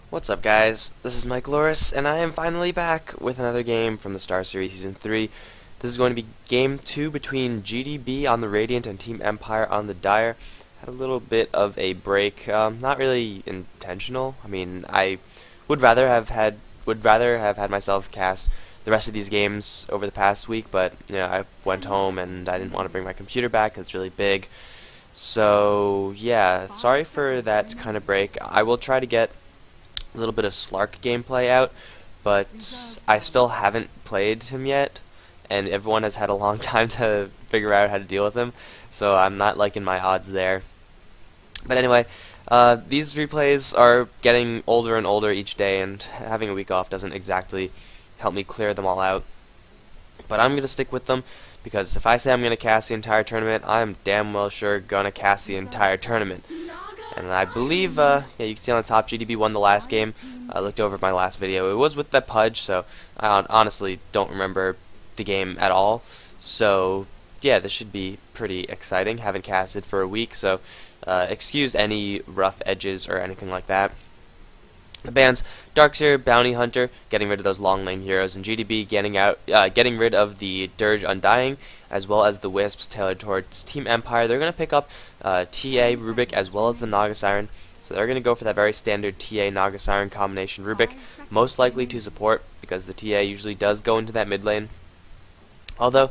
What's up, guys? This is Mike Loris, and I am finally back with another game from the Starseries Season 3. This is going to be Game 2 between GDB on the Radiant and Team Empire on the Dire. Had a little bit of a break, not really intentional. I mean, I would rather have had myself cast the rest of these games over the past week, but I went home and I didn't want to bring my computer back because it's really big. So yeah, sorry for that kind of break. I will try to get a little bit of Slark gameplay out, but I still haven't played him yet, and everyone has had a long time to figure out how to deal with him, so I'm not liking my odds there. But anyway, these replays are getting older and older each day, and having a week off doesn't exactly help me clear them all out. But I'm going to stick with them, because if I say I'm going to cast the entire tournament, I'm damn well sure going to cast the entire tournament. And I believe, yeah, you can see on the top, GDB won the last game. I looked over my last video. It was with the Pudge, so I honestly don't remember the game at all. So, yeah, this should be pretty exciting. Haven't casted for a week, so excuse any rough edges or anything like that. The bans: Darkseer, Bounty Hunter, getting rid of those long lane heroes, and GDB getting rid of the Dirge Undying, as well as the Wisps tailored towards Team Empire. They're going to pick up TA, Rubik, as well as the Naga Siren. So they're going to go for that very standard TA Naga Siren combination. Rubik most likely to support, because the TA usually does go into that mid lane. Although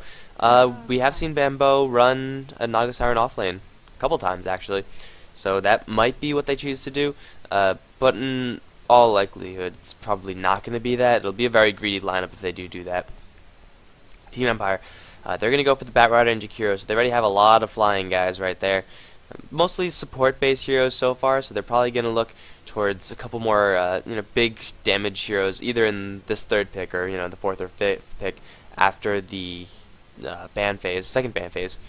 we have seen Bambo run a Naga Siren off lane a couple times actually, so that might be what they choose to do. But in all likelihood, it's probably not going to be that. It'll be a very greedy lineup if they do that. Team Empire, they're going to go for the Batrider and Jakiro, so they already have a lot of flying guys right there. Mostly support-based heroes so far, so they're probably going to look towards a couple more, big damage heroes, either in this third pick or the fourth or fifth pick after the second ban phase.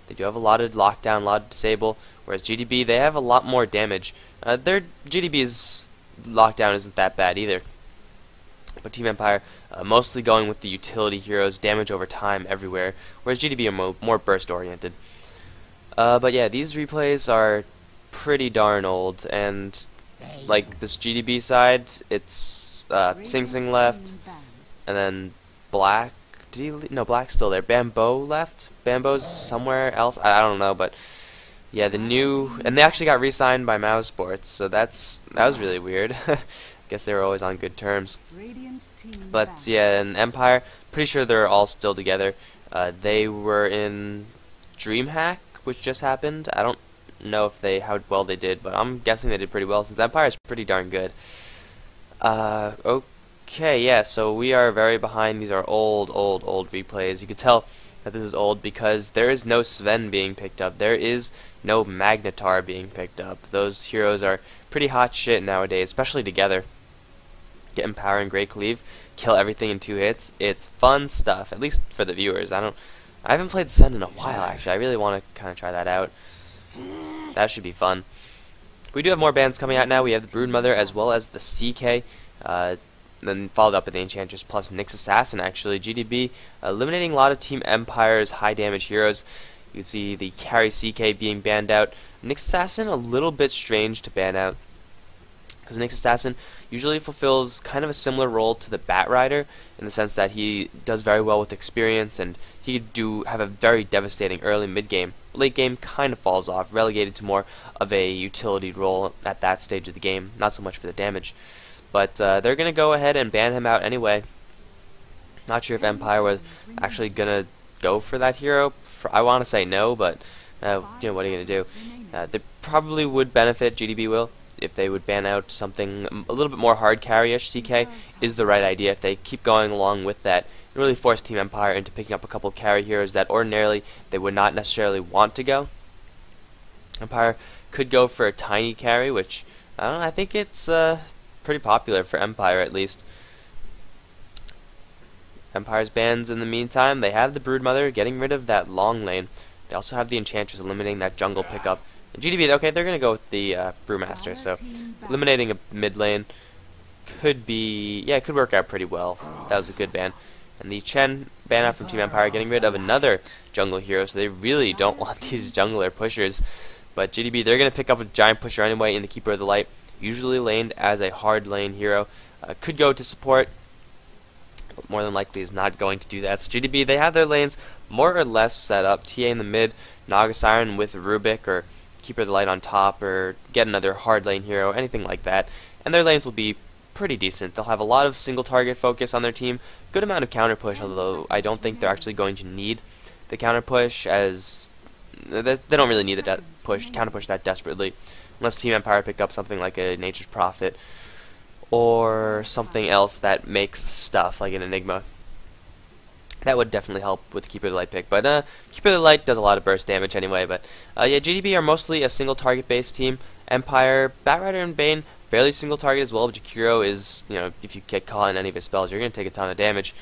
They do have a lot of lockdown, a lot of disable, whereas GDB, they have a lot more damage. Their GDB's lockdown isn't that bad either. But Team Empire, mostly going with the utility heroes, damage over time everywhere, whereas GDB are more burst oriented. But yeah, these replays are pretty darn old, and like this GDB side, it's Sing Sing left, and then Black. No, Black's still there. Bambo left. Bambo's somewhere else. I don't know, but yeah, and they actually got re-signed by Mouse Sports, so that was really weird. Guess they were always on good terms. But yeah, in Empire, pretty sure they're all still together. They were in DreamHack, which just happened. I don't know how well they did, but I'm guessing they did pretty well since Empire is pretty darn good. Okay, yeah, so we are very behind. These are old replays. You can tell that this is old because there is no Sven being picked up. There is no Magnetar being picked up. Those heroes are pretty hot shit nowadays, especially together. Get Empower and Great Cleave, kill everything in 2 hits. It's fun stuff, at least for the viewers. I haven't played Sven in a while, actually. I really want to kind of try that out. That should be fun. We do have more bans coming out now. We have the Broodmother as well as the CK. Then followed up with the Enchantress plus Nyx Assassin, actually. GDB eliminating a lot of Team Empire's high damage heroes. You can see the carry CK being banned out. Nyx Assassin, a little bit strange to ban out, because Nyx Assassin usually fulfills kind of a similar role to the Batrider, in the sense that he does very well with experience, and he do have a very devastating early mid-game. Late game kind of falls off, relegated to more of a utility role at that stage of the game, not so much for the damage. But they're going to go ahead and ban him out anyway. Not sure if Empire was actually going to go for that hero. I want to say no, but what are you going to do? They probably would benefit, GDB will, if they would ban out something a little bit more hard carry-ish. CK is the right idea. If they keep going along with that, it really force Team Empire into picking up a couple carry heroes that ordinarily they would not necessarily want to go. Empire could go for a tiny carry, which I don't know, I think it's pretty popular for Empire, at least. Empire's bans in the meantime, they have the Broodmother getting rid of that long lane. They also have the Enchantress eliminating that jungle pickup. And GDB, okay, they're going to go with the Brewmaster, so eliminating a mid lane could be, yeah, it could work out pretty well. That was a good ban. And the Chen ban out from Team Empire, getting rid of another jungle hero, so they really don't want these jungler pushers. But GDB, they're going to pick up a giant pusher anyway in the Keeper of the Light. usually laned as a hard lane hero. Could go to support, but more than likely is not going to do that. So GDB, they have their lanes more or less set up. TA in the mid, Naga Siren with Rubik, or Keeper of the Light on top, or get another hard lane hero, anything like that. And their lanes will be pretty decent. They'll have a lot of single target focus on their team, good amount of counter push, although I don't think they're actually going to need the counter push, as they don't really need the counter push that desperately, unless Team Empire picked up something like a Nature's Prophet or something else that makes stuff like an Enigma. That would definitely help with the Keeper of the Light pick, but Keeper of the Light does a lot of burst damage anyway. But yeah, GDB are mostly a single target based team. Empire, Batrider, and Bane fairly single target as well. But Jakiro is, if you get caught in any of his spells, you're going to take a ton of damage.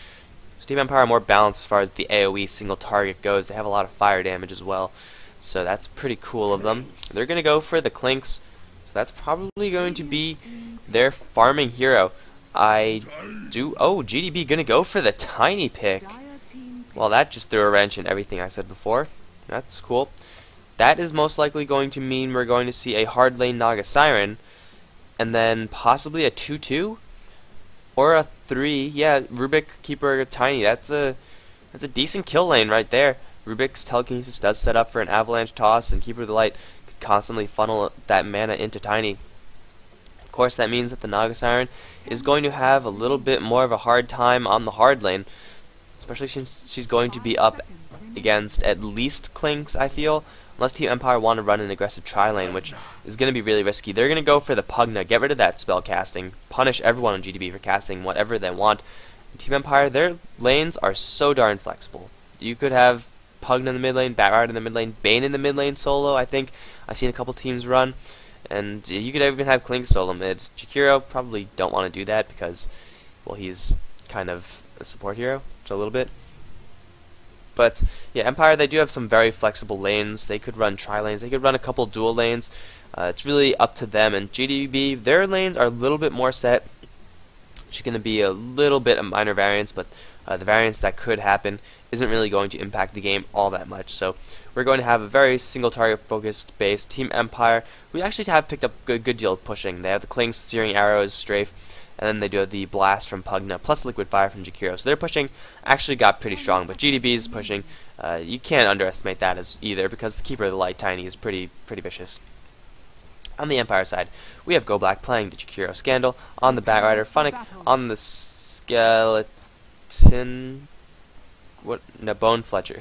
So Team Empire are more balanced as far as the AoE single target goes. They have a lot of fire damage as well, so that's pretty cool of them. They're going to go for the Clinks, so that's probably going to be their farming hero. Oh, GDB going to go for the tiny pick. Well, that just threw a wrench in everything I said before. That's cool. That is most likely going to mean we're going to see a hard lane Naga Siren, and then possibly a 2-2 or a 3. Yeah, Rubik, Keeper, Tiny. That's a decent kill lane right there. Rubik's telekinesis does set up for an avalanche toss, and Keeper of the Light could constantly funnel that mana into Tiny. Of course, that means that the Naga Siren is going to have a little bit more of a hard time on the hard lane, especially since she's going to be up against at least Clinks, I feel, unless Team Empire want to run an aggressive tri-lane, which is going to be really risky. They're going to go for the Pugna, get rid of that spell casting, punish everyone on GDB for casting whatever they want. Team Empire, their lanes are so darn flexible. You could have Pugna in the mid lane, Batrider in the mid lane, Bane in the mid lane solo, I think I've seen a couple teams run, and you could even have Clink solo mid. Jakiro probably don't want to do that because, well, he's kind of a support hero, a little bit. But yeah, Empire, they do have some very flexible lanes. They could run tri-lanes, they could run a couple dual lanes. It's really up to them. And GDB, their lanes are a little bit more set. It's going to be a little bit of minor variance, but the variance that could happen isn't really going to impact the game all that much. So we're going to have a very single target focused base. Team Empire, we actually have picked up a good deal of pushing. They have the Clings, Searing Arrows, Strafe, and then they do the Blast from Pugna, plus Liquid Fire from Jakiro. So their pushing actually got pretty strong, but GDB's pushing, you can't underestimate that as either, because the Keeper of the Light, Tiny, is pretty vicious. On the Empire side, we have Go Black playing the Jakiro Scandal, on the Batrider, Funnick, on the Skeleton... Bone Fletcher.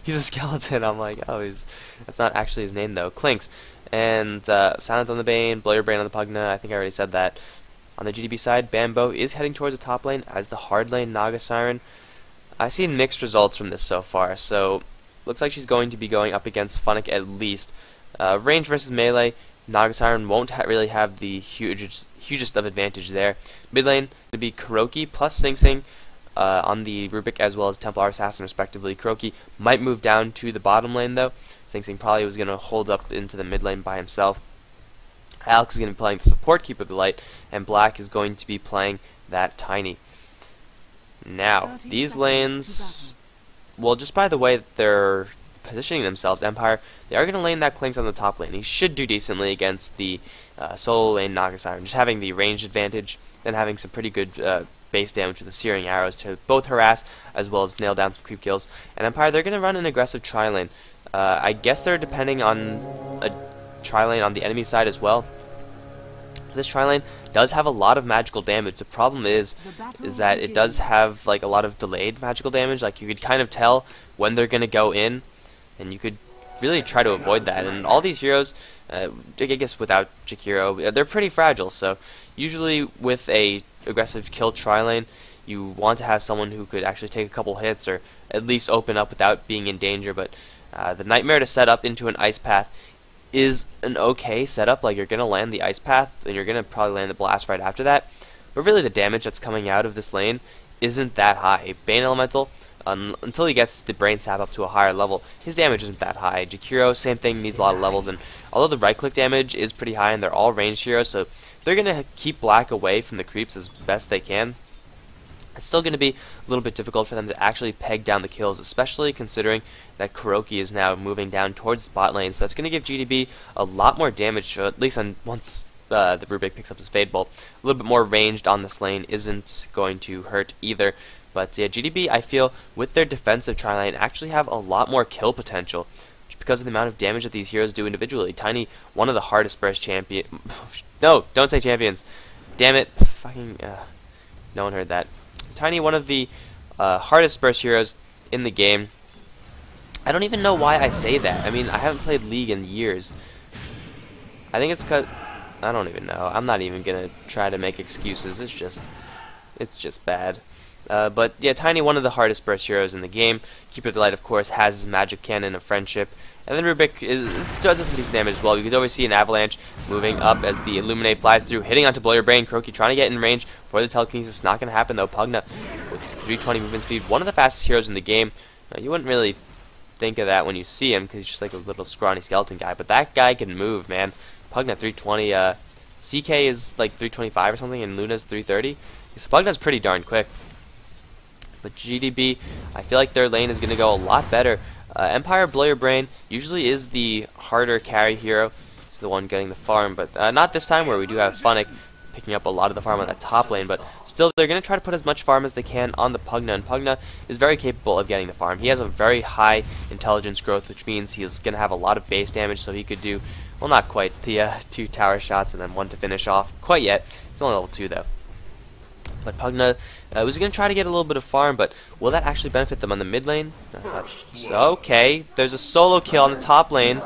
He's a skeleton. I'm like, oh, that's not actually his name, though. Clinks. And Silent on the Bane, Blow Your Brain on the Pugna, I think I already said that. On the GDB side, Bambo is heading towards the top lane as the hard lane Naga Siren. I've seen mixed results from this so far, so looks like she's going to be going up against Funnick at least. Range versus melee, Naga Siren won't really have the hugest of advantage there. Mid lane would be Kuroki plus Sing Sing on the Rubik as well as Templar Assassin respectively. Kuroki might move down to the bottom lane though. Sing Sing probably was going to hold up into the mid lane by himself. Alex is going to be playing the support Keeper of the Light, and Black is going to be playing that Tiny. Now, these lanes, well, just by the way that they're positioning themselves, Empire, they are going to lane that Clinks on the top lane. He should do decently against the solo lane Naga Siren, just having the range advantage, and having some pretty good base damage with the Searing Arrows to both harass as well as nail down some creep kills. And Empire, they're going to run an aggressive tri-lane. I guess they're depending on a tri-lane on the enemy side as well. This tri-lane does have a lot of magical damage. The problem is that it does have like a lot of delayed magical damage. Like you could kind of tell when they're gonna go in, and you could really try to avoid that. And all these heroes, I guess without Jakiro, they're pretty fragile. So usually with a aggressive kill tri-lane, you want to have someone who could actually take a couple hits or at least open up without being in danger. But the Nightmare to set up into an Ice Path is an okay setup. Like, you're going to land the Ice Path, and you're going to probably land the Blast right after that. But really the damage that's coming out of this lane isn't that high. Bane Elemental, until he gets the Brain Sap up to a higher level, his damage isn't that high. Jakiro, same thing, needs a lot of levels, and although the right-click damage is pretty high, and they're all ranged heroes, so they're going to keep Black away from the creeps as best they can. It's still going to be a little bit difficult for them to actually peg down the kills, especially considering that Kuroki is now moving down towards the bot lane. So that's going to give GDB a lot more damage, at least once the Rubik picks up his Fade Bolt. A little bit more ranged on this lane isn't going to hurt either. But yeah, GDB, I feel, with their defensive tri-lane, actually have a lot more kill potential. Just because of the amount of damage that these heroes do individually. Tiny, one of the hardest burst champion... No, don't say champions. Damn it. Fucking... no one heard that. Tiny, one of the hardest burst heroes in the game. I don't even know why I say that. I mean, I haven't played League in years. I think it's because... I don't even know. I'm not even going to try to make excuses. It's just bad. But yeah, Tiny, one of the hardest burst heroes in the game. Keeper of the Light, of course, has his magic cannon of friendship. And then Rubik does some decent damage as well. You can always see an avalanche moving up as the Illuminate flies through, hitting onto Blow Your Brain. Croaky trying to get in range for the telekinesis. Not going to happen though. Pugna with 320 movement speed, one of the fastest heroes in the game. You wouldn't really think of that when you see him because he's just like a little scrawny skeleton guy. But that guy can move, man. Pugna 320. CK is like 325 or something, and Luna's 330. So Pugna's pretty darn quick. But GDB, I feel like their lane is going to go a lot better. Empire Blow Your Brain usually is the harder carry hero. It's the one getting the farm, but not this time where we do have Funnick picking up a lot of the farm on that top lane. But still, they're going to try to put as much farm as they can on the Pugna, and Pugna is very capable of getting the farm. He has a very high intelligence growth, which means he's going to have a lot of base damage, so he could do, well, not quite the 2 tower shots and then 1 to finish off quite yet. He's only level 2 though. But Pugna was going to try to get a little bit of farm, but will that actually benefit them on the mid lane? Okay, there's a solo kill on the top lane.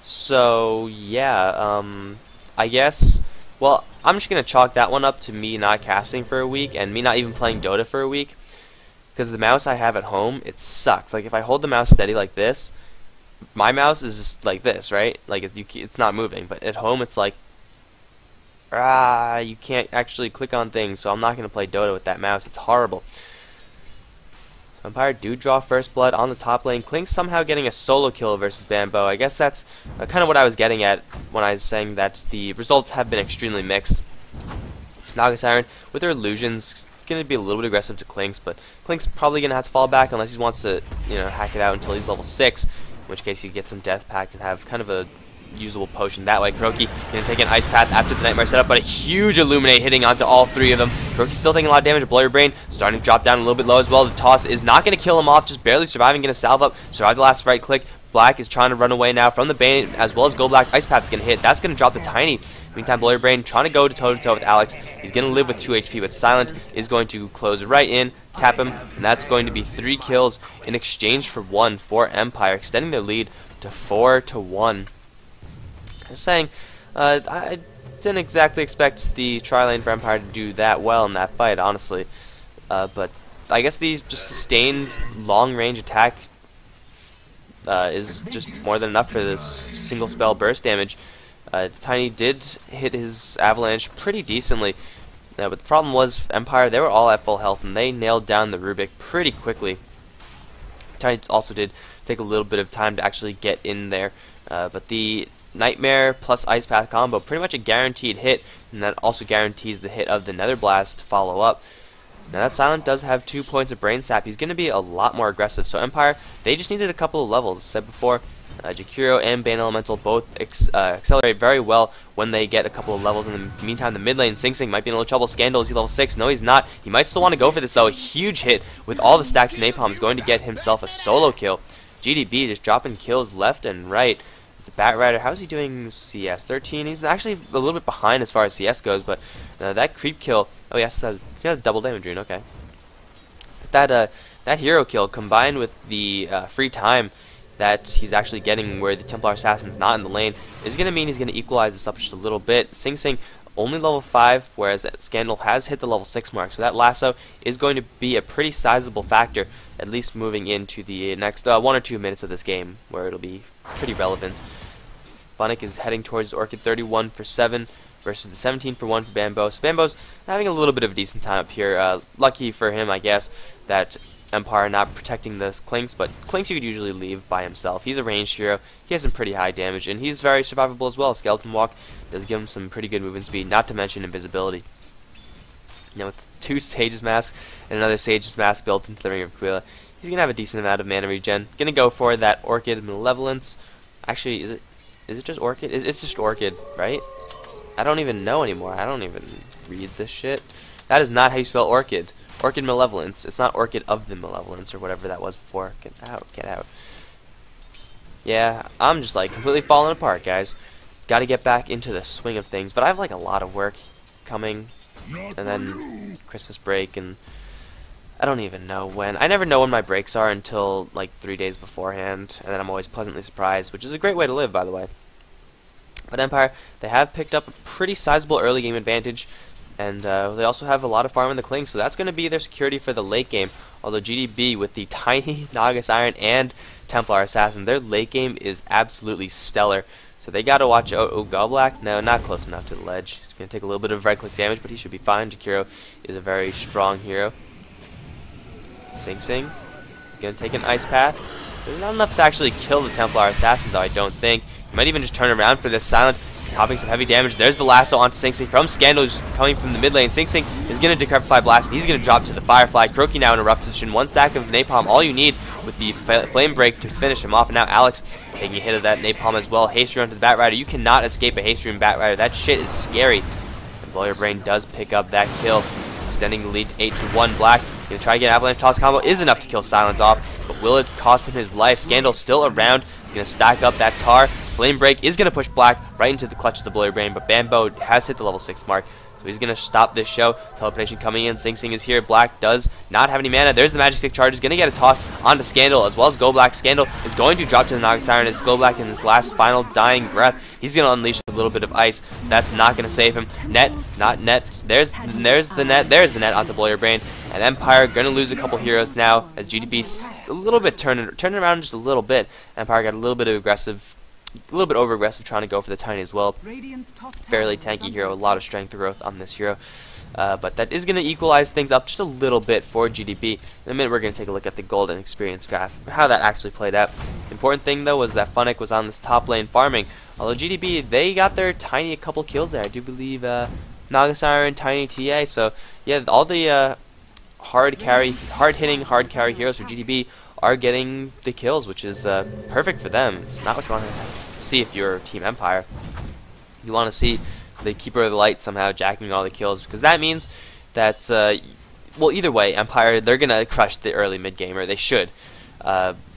So, yeah, I guess, well, I'm just going to chalk that one up to me not casting for a week and me not even playing Dota for a week. Because the mouse I have at home, it sucks. Like, if I hold the mouse steady like this, my mouse is just like this, right? Like, it's not moving, but at home it's like, you can't actually click on things, so I'm not going to play Dota with that mouse. It's horrible. Empire do draw first blood on the top lane. Klink somehow getting a solo kill versus Bambo. I guess that's kind of what I was getting at when I was saying that the results have been extremely mixed. Naga Siren, with her illusions, going to be a little bit aggressive to Klink's, but Klink's probably going to have to fall back unless he wants to, hack it out until he's level 6, in which case you get some Death Pact and have kind of a usable potion that way. Croaky going to take an Ice Path after the Nightmare setup, but a huge Illuminate hitting onto all 3 of them. Croaky's still taking a lot of damage. Blow Your Brain starting to drop down a little bit low as well. The toss is not going to kill him off, just barely surviving, going to salve up, survive the last right click. Black is trying to run away now from the Bane, as well as Gold Black. Ice Path's going to hit. That's going to drop the Tiny. Meantime, Blow Your Brain trying to go toe-to-toe with Alex. He's going to live with 2 HP, but Silent is going to close right in, tap him, and that's going to be 3 kills in exchange for 1 for Empire, extending their lead to 4-1. Just saying, I didn't exactly expect the tri-lane for Empire to do that well in that fight, honestly. But I guess the just sustained long-range attack is just more than enough for this single spell burst damage. Tiny did hit his avalanche pretty decently, but the problem was Empire, they were all at full health, and they nailed down the Rubik pretty quickly. Tiny also did take a little bit of time to actually get in there, but the Nightmare plus Ice Path combo, pretty much a guaranteed hit, and that also guarantees the hit of the Nether Blast to follow up. Now that Silent does have 2 points of Brain Sap. He's going to be a lot more aggressive. So Empire, they just needed a couple of levels. As said before, Jakiro and Bane Elemental both accelerate very well when they get a couple of levels. In the meantime, the mid lane, Sing Sing might be in a little trouble. Scandal, is he level 6? No, he's not. He might still want to go for this, though. A huge hit with all the stacks of Napalm is going to get himself a solo kill. GDB just dropping kills left and right. The Bat Rider, how's he doing CS? 13. He's actually a little bit behind as far as CS goes, but that creep kill. Oh yes, he has double damage rune. Okay, but that hero kill combined with the free time that he's actually getting, where the Templar Assassin's not in the lane, is going to mean he's going to equalize this up just a little bit. Sing Sing only level 5, whereas Scandal has hit the level 6 mark, so that lasso is going to be a pretty sizable factor, at least moving into the next 1 or 2 minutes of this game, where it'll be pretty relevant. Funnick is heading towards Orchid, 31 for 7 versus the 17 for 1 for Bambo. So Bambo's having a little bit of a decent time up here. Lucky for him, I guess, that Empire not protecting the Klinks, but Klinks you could usually leave by himself. He's a ranged hero. He has some pretty high damage, and he's very survivable as well. Skeleton Walk does give him some pretty good movement speed, not to mention invisibility. Now with 2 Sage's Mask and another Sage's Mask built into the Ring of Aquila, he's going to have a decent amount of mana regen. Going to go for that Orchid Malevolence. Actually, is it? Is it just Orchid? It's just Orchid, right? I don't even know anymore. I don't even read this shit. That is not how you spell Orchid. Orchid Malevolence. It's not Orchid of the Malevolence or whatever that was before. Get out, get out. Yeah, I'm just like completely falling apart, guys. Got to get back into the swing of things. But I have like a lot of work coming. And then Christmas break, and I don't even know when. I never know when my breaks are until like 3 days beforehand. And then I'm always pleasantly surprised, which is a great way to live, by the way. But Empire, they have picked up a pretty sizable early game advantage. And they also have a lot of farm in the cling, so that's going to be their security for the late game. Although GDB, with the tiny Nagas Iron and Templar Assassin, their late game is absolutely stellar. So they got to watch. Oh, Goblak? No, not close enough to the ledge. He's going to take a little bit of right-click damage, but he should be fine. Jakiro is a very strong hero. Sing Sing, going to take an Ice Path. There's not enough to actually kill the Templar Assassin, though, I don't think. He might even just turn around for this Silent, popping some heavy damage. There's the lasso onto Sing Sing from Scandal, who's coming from the mid lane. Sing Sing is going to Decrepify Blast, and he's going to drop to the Firefly. Kuroki now in a rough position. One stack of Napalm, all you need with the Flame Break to finish him off. And now Alex taking a hit of that Napalm as well. Haste Rune to the Bat Rider. You cannot escape a Haste Rune Bat Rider. That shit is scary. And Blow Your Brain does pick up that kill, extending the lead 8-1. Black going to try to get an Avalanche Toss combo. Is enough to kill Silent off, but will it cost him his life? Scandal still around. Going to stack up that tar. Flame Break is going to push Black right into the clutches of Blow Your Brain, but Bambo has hit the level 6 mark, so he's going to stop this show. Teleportation coming in. Sing Sing is here. Black does not have any mana. There's the Magic Stick charge. He's going to get a toss onto Scandal as well as Goblak. Scandal is going to drop to the Naga Siren as Goblak in his last final dying breath. He's going to unleash a little bit of ice. That's not going to save him. Net, not net. There's the net. There's the net onto Blow Your Brain. And Empire going to lose a couple heroes now as GDB a little bit turning around just a little bit. Empire got a little bit over aggressive trying to go for the tiny as well. Fairly tanky hero, a lot of strength growth on this hero. But that is going to equalize things up just a little bit for GDB. In a minute we're going to take a look at the gold and experience graph, how that actually played out. The important thing though was that Funnick was on this top lane farming. Although GDB, they got their tiny a couple kills there. I do believe Naga Siren, Tiny TA. So yeah, all the hard carry heroes for GDB are getting the kills, which is perfect for them. It's not what you want to see if you're Team Empire. You want to see the Keeper of the Light somehow jacking all the kills, because that means that, well, either way, Empire, they're going to crush the early mid game, or they should.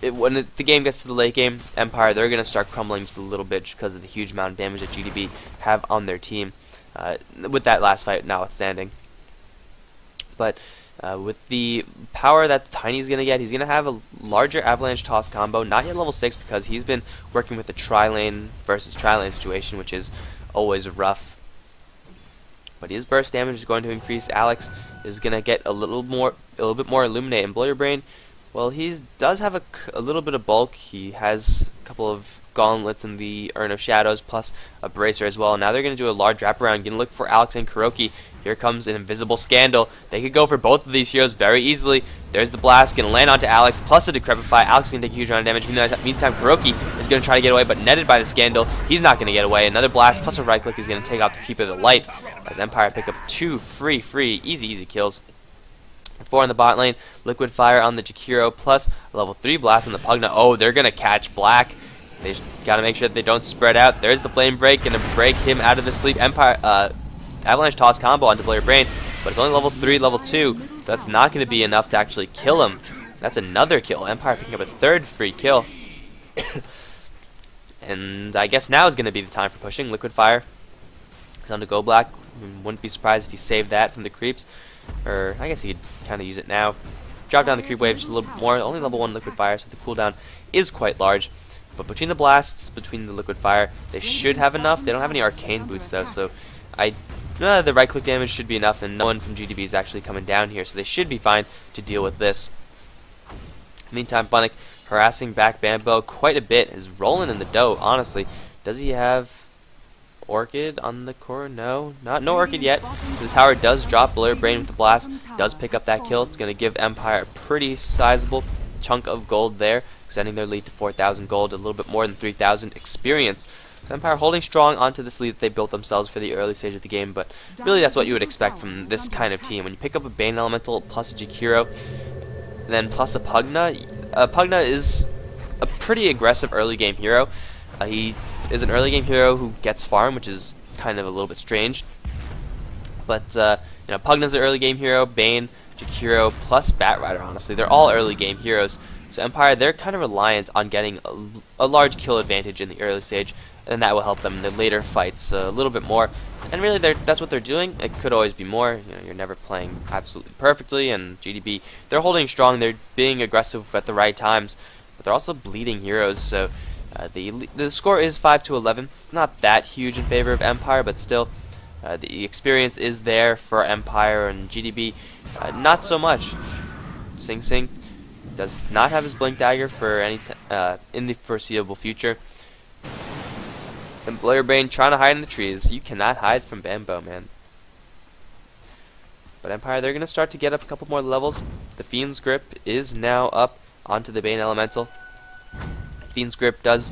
When the game gets to the late game, Empire, they're going to start crumbling just a little bit because of the huge amount of damage that GDB have on their team, with that last fight notwithstanding. But with the power that the Tiny's going to get, he's going to have a larger Avalanche Toss combo, not yet level 6 because he's been working with the tri-lane versus tri-lane situation, which is always rough. But his burst damage is going to increase. Alex is going to get a little bit more Illuminate, and Blow Your Brain, well, he does have a little bit of bulk. He has a couple of gauntlets in the Urn of Shadows, plus a bracer as well. Now they're going to do a large wraparound, going to look for Alex and Kuroki. Here comes an Invisible Scandal. They could go for both of these heroes very easily. There's the blast, going to land onto Alex, plus a Decrepify. Alex is going to take a huge amount of damage. Meantime, Kuroki is going to try to get away, but netted by the Scandal. He's not going to get away. Another blast, plus a right click is going to take out the Keeper of the Light, as Empire pick up 2 free, easy kills. 4 on the bot lane, Liquid Fire on the Jakiro, plus a level 3 blast on the Pugna. Oh, they're going to catch Black. They got to make sure that they don't spread out. There's the Flame Break, going to break him out of the sleep. Empire, Avalanche Toss combo onto Blow Your Brain, but it's only level 3, level 2, so that's not going to be enough to actually kill him. That's another kill. Empire picking up a 3rd free kill. And I guess now is going to be the time for pushing. Liquid Fire is on to Goblak. Wouldn't be surprised if he saved that from the creeps. Or I guess he could kind of use it now. Drop down the creep wave just a little bit more. Only level 1 Liquid Fire, so the cooldown is quite large. But between the blasts, between the Liquid Fire, they should have enough. They don't have any arcane boots though, so the right click damage should be enough, and no one from GDB is actually coming down here, so they should be fine to deal with this. Meantime, Bunnick harassing back Bambo quite a bit, is rolling in the dough, honestly. Does he have Orchid on the core? No, no Orchid yet. The tower does drop. Blow Your Brain with the blast does pick up that kill. It's going to give Empire a pretty sizable chunk of gold there, extending their lead to 4,000 gold, a little bit more than 3,000 experience. Empire holding strong onto this lead that they built themselves for the early stage of the game, but really that's what you would expect from this kind of team. When you pick up a Bane Elemental plus a Jakiro, and then plus a Pugna, Pugna is a pretty aggressive early game hero. He is an early game hero who gets farm, which is kind of a little bit strange. But you know, Pugna's an early game hero, Bane, Jakiro, plus Batrider. Honestly, they're all early game heroes. So Empire, they're kind of reliant on getting a large kill advantage in the early stage, and that will help them in the later fights a little bit more. And really, that's what they're doing. It could always be more. You know, you're never playing absolutely perfectly. And GDB, they're holding strong. They're being aggressive at the right times, but they're also bleeding heroes. So the score is 5-11. It's not that huge in favor of Empire, but still, the experience is there for Empire, and GDB, not so much. Sing Sing does not have his Blink Dagger for any in the foreseeable future. And Blur Brain trying to hide in the trees. You cannot hide from Bambo, man. But Empire, they're going to start to get up a couple more levels. The Fiend's Grip is now up onto the Bane Elemental. Fiend's Grip does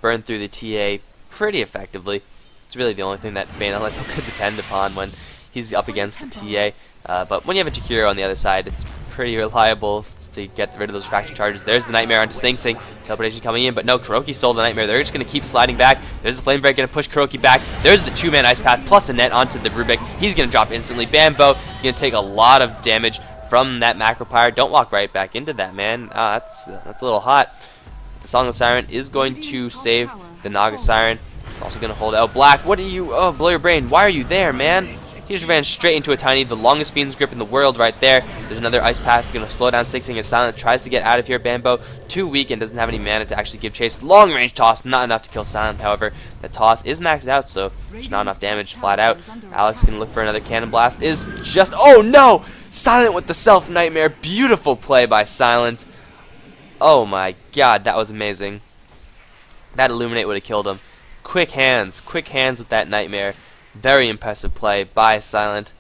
burn through the TA pretty effectively. It's really the only thing that Bane Elemental could depend upon when he's up against the TA. But when you have a Jakiro on the other side, it's pretty reliable to get rid of those fraction charges. There's the Nightmare onto Sing Sing. Teleportation coming in, but no, Kuroki stole the Nightmare. They're just going to keep sliding back. There's the Flame Break, going to push Kuroki back. There's the 2-man Ice Path plus a net onto the Rubik. He's going to drop instantly. Bambo is going to take a lot of damage from that Macro Pyre. Don't walk right back into that, man. That's a little hot. The Song of the Siren is going to save the Naga Siren. It's also going to hold out Black. What are you? Oh, Blow Your Brain. Why are you there, man? He just ran straight into a Tiny, the longest Fiend's Grip in the world right there. There's another Ice Path, going to slow down Sing Sing as Silent tries to get out of here. Bambo, too weak and doesn't have any mana to actually give chase. Long range toss, not enough to kill Silent, however. The toss is maxed out, so there's not enough damage flat out. Alex can look for another Cannon Blast. Is just, oh no! Silent with the Self Nightmare. Beautiful play by Silent. Oh my god, that was amazing. That Illuminate would have killed him. Quick hands with that Nightmare. Very impressive play by Silent.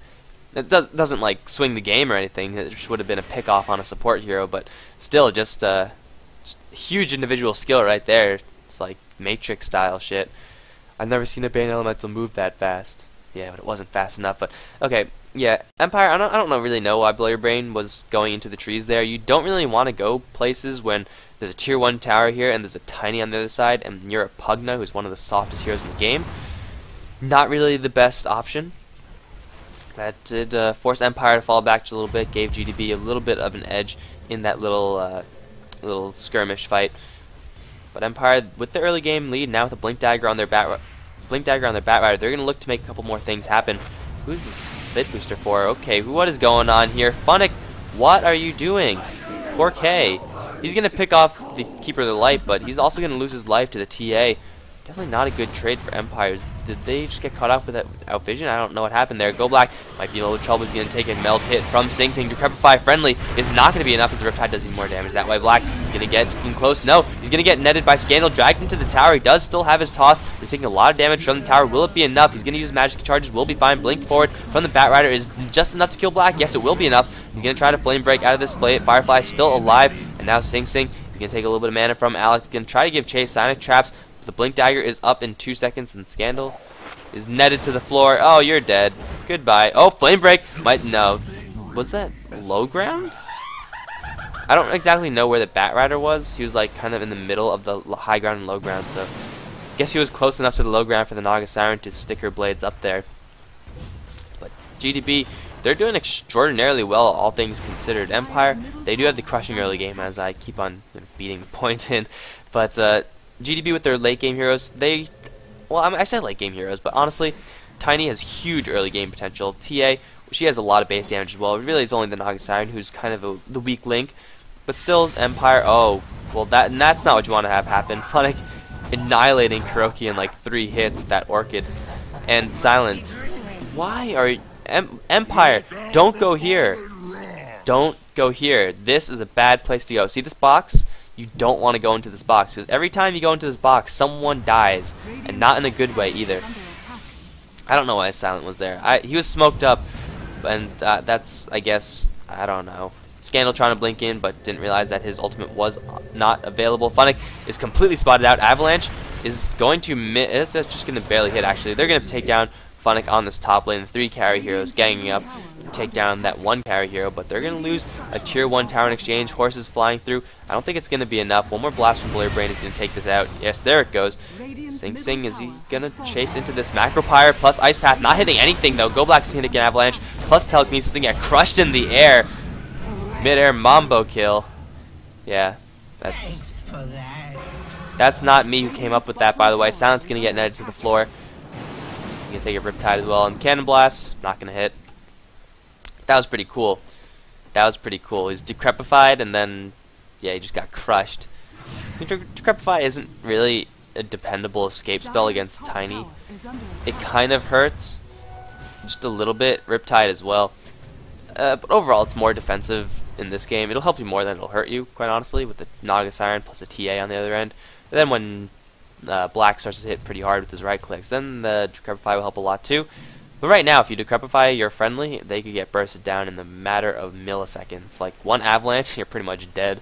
It doesn't like swing the game or anything. It just would have been a pick off on a support hero, but still, just huge individual skill right there. It's like Matrix style shit. I've never seen a Bane Elemental move that fast. Yeah, but it wasn't fast enough. But okay, yeah, Empire. I don't really know why Blow Your Brain was going into the trees there. You don't really want to go places when there's a tier 1 tower here and there's a Tiny on the other side, and you're a Pugna, who's one of the softest heroes in the game. Not really the best option. That did force Empire to fall back just a little bit, gave GDB a little bit of an edge in that little skirmish fight. But Empire, with the early game lead, now with a Blink Dagger on their Batrider, they're going to look to make a couple more things happen. Who's this Fit Booster for? Okay, what is going on here? Funnick, what are you doing? Poor K. He's going to pick off the Keeper of the Light, but he's also going to lose his life to the TA. Definitely not a good trade for Empires. Did they just get caught off with that Outvision? I don't know what happened there. Go Black might be in a little trouble. He's going to take a melt hit from Sing Sing. Decrepify friendly is not going to be enough as the Riptide does even more damage that way. Black is going to get in close. No, he's going to get netted by Scandal, dragged into the tower. He does still have his toss. He's taking a lot of damage from the tower. Will it be enough? He's going to use magic charges. Will be fine. Blink forward from the Batrider is just enough to kill Black. Yes, it will be enough. He's going to try to Flame Break out of this. Firefly still alive. And now Sing Sing is going to take a little bit of mana from Alex. He's going to try to give chase. Sonic Traps. The Blink Dagger is up in 2 seconds, and Scandal is netted to the floor. Oh, you're dead. Goodbye. Oh, Flame Break. No. Was that low ground? I don't exactly know where the Batrider was. He was like kind of in the middle of the high ground and low ground, so I guess he was close enough to the low ground for the Naga Siren to stick her blades up there. But GDB, they're doing extraordinarily well, all things considered. Empire, they do have the crushing early game, as I keep on beating the point in, but GDB with their late game heroes, I said late game heroes, but honestly, Tiny has huge early game potential. TA, she has a lot of base damage as well. Really, it's only the Naga Siren who's kind of the weak link, but still, Empire. Oh, well, that's not what you want to have happen. Funnick annihilating Kuroki in like 3 hits. That Orchid and Silent. Why are Empire? Don't go here. Don't go here. This is a bad place to go. See this box? You don't want to go into this box, because every time you go into this box, someone dies, and not in a good way either. I don't know why Silent was there. He was smoked up, and that's, I guess, I don't know. Scandal trying to blink in, but didn't realize that his ultimate was not available. Funnick is completely spotted out. Avalanche is going to miss. It's just going to barely hit, actually. They're going to take down Funnick on this top lane. The 3 carry heroes ganging up to take down that 1 carry hero, but they're going to lose a tier 1 tower in exchange. Horses flying through. I don't think it's going to be enough. One more blast from Blur Brain is going to take this out. Yes, there it goes. Sing Sing, is he going to chase into this Macro Pyre plus Ice Path? Not hitting anything though. Go Black's going to get an Avalanche plus Telekinesis and get crushed in the air. Mid-air Mambo kill. Yeah, that's not me who came up with that, by the way. Silent's going to get netted to the floor. He's going to take a Riptide as well. And Cannon Blast, not going to hit. That was pretty cool. That was pretty cool. He's Decrepified, and then, yeah, he just got crushed. Decrepify isn't really a dependable escape spell against Tiny. It kind of hurts. Just a little bit. Riptide as well. But overall, it's more defensive in this game. It'll help you more than it'll hurt you, quite honestly, with the Naga Siren plus a TA on the other end. And then when Black starts to hit pretty hard with his right clicks, then the Decrepify will help a lot too. But right now, if you Decrepify your friendly, they could get bursted down in the matter of milliseconds. Like one Avalanche, you're pretty much dead.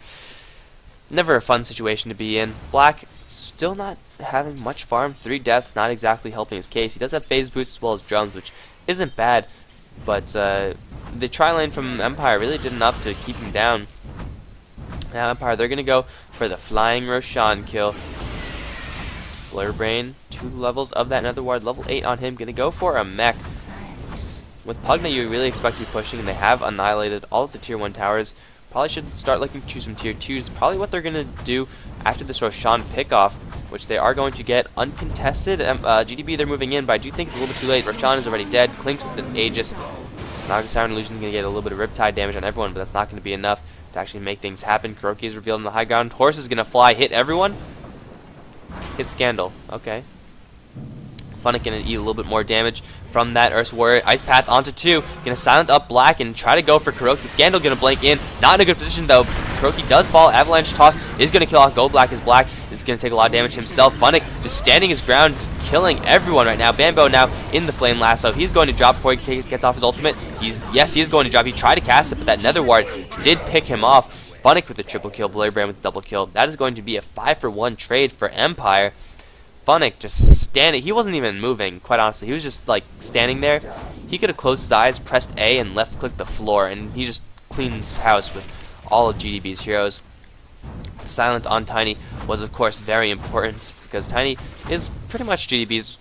Never a fun situation to be in. Black still not having much farm. 3 deaths, not exactly helping his case. He does have phase boost as well as drums, which isn't bad, but the tri-lane from Empire really did enough to keep him down. Now Empire, they're going to go for the Flying Roshan kill. Blurbrain, 2 levels of that Nether Ward, level 8 on him, going to go for a mech. With Pugna, you really expect to be pushing, and they have annihilated all of the tier 1 towers. Probably should start looking to some tier 2s. Probably what they're going to do after this Roshan pickoff, which they are going to get uncontested. GDB, they're moving in, but I do think it's a little bit too late. Roshan is already dead. Clinks with the Aegis. Naga Siren Illusion is going to get a little bit of Riptide damage on everyone, but that's not going to be enough to actually make things happen. Kuroki is revealed in the high ground. Horse is going to fly, hit everyone. Hit Scandal. Okay. Funnick going to eat a little bit more damage from that Earth Warrior. Ice Path onto 2. Going to silent up Black and try to go for Kuroki. Scandal going to blank in. Not in a good position though. Kuroki does fall. Avalanche Toss is going to kill off Gold Black as Black is going to take a lot of damage himself. Funnick just standing his ground, killing everyone right now. Bambo now in the Flame Lasso. He's going to drop before he gets off his ultimate. Yes, he is going to drop. He tried to cast it, but that Nether Ward did pick him off. Funnick with a triple kill. Blurbrand with a double kill. That is going to be a 5-for-1 trade for Empire. Funnick just standing. He wasn't even moving, quite honestly. He was just like standing there. He could have closed his eyes, pressed A, and left click the floor, and he just cleaned his house with all of GDB's heroes. Silent on Tiny was, of course, very important because Tiny is pretty much GDB's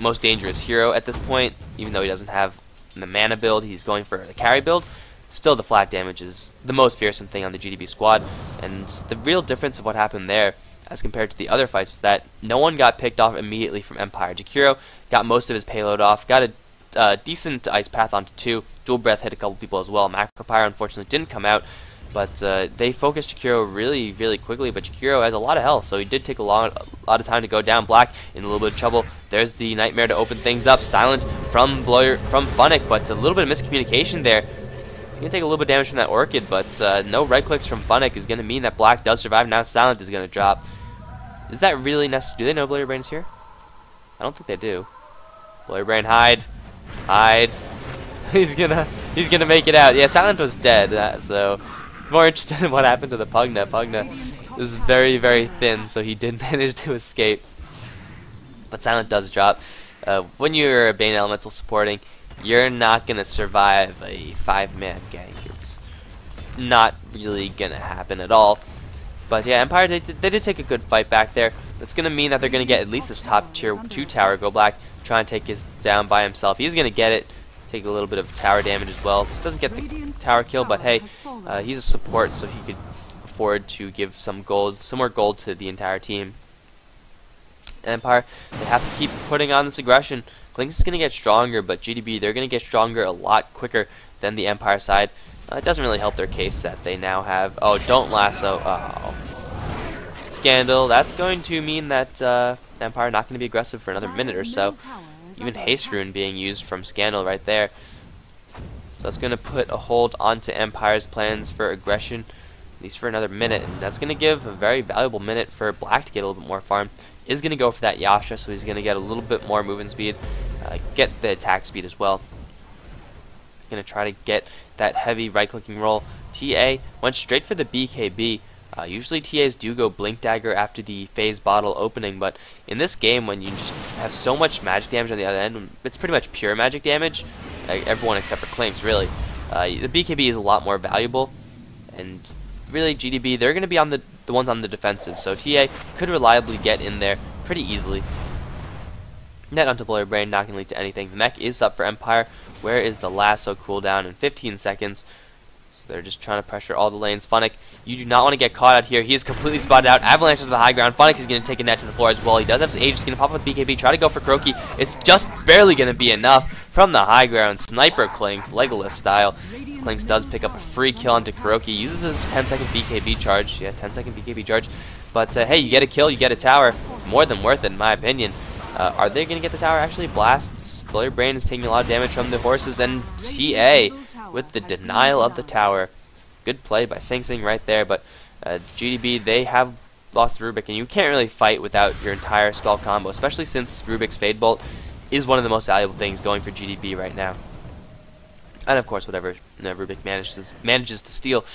most dangerous hero at this point. Even though he doesn't have the mana build, he's going for the carry build. Still, the flat damage is the most fearsome thing on the GDB squad, and the real difference of what happened there as compared to the other fights was that no one got picked off immediately from Empire. Jakiro got most of his payload off, got a decent Ice Path onto 2, Dual Breath hit a couple people as well. Macropyre unfortunately didn't come out, but they focused Jakiro really, really quickly, but Jakiro has a lot of health, so he did take a lot of time to go down. Black in a little bit of trouble. There's the Nightmare to open things up. Silent from Funnick, but a little bit of miscommunication there. He's going to take a little bit of damage from that Orchid, but no right clicks from Funnick is going to mean that Black does survive. Now Silent is going to drop. Is that really necessary? Do they know Blurbrain is here? I don't think they do. Blurbrain, hide. Hide. He's gonna make it out. Yeah, Silent was dead, so he's more interested in what happened to the Pugna. Pugna is very, very thin, so he did manage to escape. But Silent does drop. When you're a Bane Elemental supporting, you're not going to survive a 5-man gank. It's not really going to happen at all. But yeah, Empire, they did take a good fight back there. That's going to mean that they're going to get at least this top tier 2 tower. Go Black, try and take his down by himself. He's going to get it. Take a little bit of tower damage as well. Doesn't get the tower kill, but hey, he's a support, so he could afford to give some more gold to the entire team. Empire, they have to keep putting on this aggression. Clinks is going to get stronger, but GDB, they're going to get stronger a lot quicker than the Empire side. It doesn't really help their case that they now have... Oh, don't lasso. Oh. Scandal. That's going to mean that Empire not going to be aggressive for another minute or so. Even Haste Rune being used from Scandal right there. So that's going to put a hold onto Empire's plans for aggression, at least for another minute. And that's going to give a very valuable minute for Black to get a little bit more farm. Is going to go for that Yasha, so he's going to get a little bit more movement speed, get the attack speed as well. Going to try to get that heavy right-clicking roll. TA went straight for the BKB, Usually TAs do go Blink Dagger after the Phase Bottle opening, but in this game, when you just have so much magic damage on the other end, it's pretty much pure magic damage, everyone except for Clinks, really. The BKB is a lot more valuable, and really GDB, they're going to be on the ones on the defensive, so TA could reliably get in there pretty easily. Net onto Blurry Brain, not going to lead to anything. The mech is up for Empire. Where is the lasso cooldown in 15 seconds? So they're just trying to pressure all the lanes. Funnick, you do not want to get caught out here. He is completely spotted out. Avalanche to the high ground. Funnick is going to take a net to the floor as well. He does have his Aegis. He's going to pop up with BKB. Try to go for Kuroki. It's just barely going to be enough from the high ground. Sniper Clinks, Legolas style. Clinks does pick up a free kill onto Kuroki. Uses his 10-second BKB charge. Yeah, 10-second BKB charge. But hey, you get a kill, you get a tower. More than worth it, in my opinion. Are they going to get the tower? Actually, Blasts. Blurry Brain is taking a lot of damage from the horses, and TA with the denial of the tower. Good play by Sing Sing right there, but GDB, they have lost Rubik, and you can't really fight without your entire spell combo, especially since Rubik's Fade Bolt is one of the most valuable things going for GDB right now. And of course, whatever Rubik manages to steal.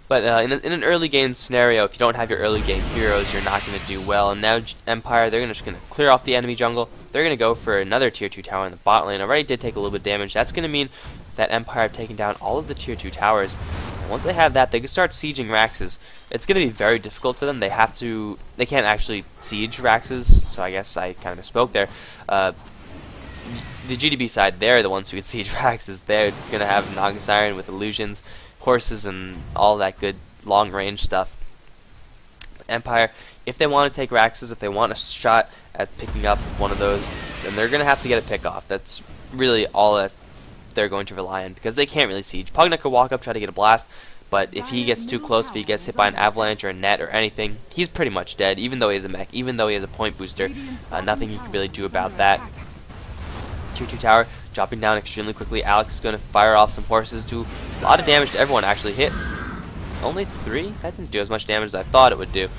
But in an early game scenario, if you don't have your early game heroes, you're not going to do well. And now Empire, they're just going to clear off the enemy jungle. They're going to go for another tier 2 tower in the bot lane. Already did take a little bit of damage. That's going to mean that Empire have taken down all of the tier 2 towers. And once they have that, they can start sieging Raxes. It's going to be very difficult for them. They can't actually siege Raxes, so I guess I kind of misspoke there. The GDB side, they're the ones who can siege Raxes. They're going to have Naga Siren with illusions, horses, and all that good long-range stuff. Empire, if they want to take Raxes, if they want a shot at picking up one of those, then they're going to have to get a pick off. That's really all that they're going to rely on, because they can't really siege. Pugna could walk up, try to get a blast, but if he gets too close, if he gets hit by an avalanche or a net or anything, he's pretty much dead, even though he has a mech, even though he has a point booster. Nothing you can really do about that. Tier 2 tower dropping down extremely quickly. Alex is going to fire off some horses, do a lot of damage to everyone. Actually hit only 3? That didn't do as much damage as I thought it would do.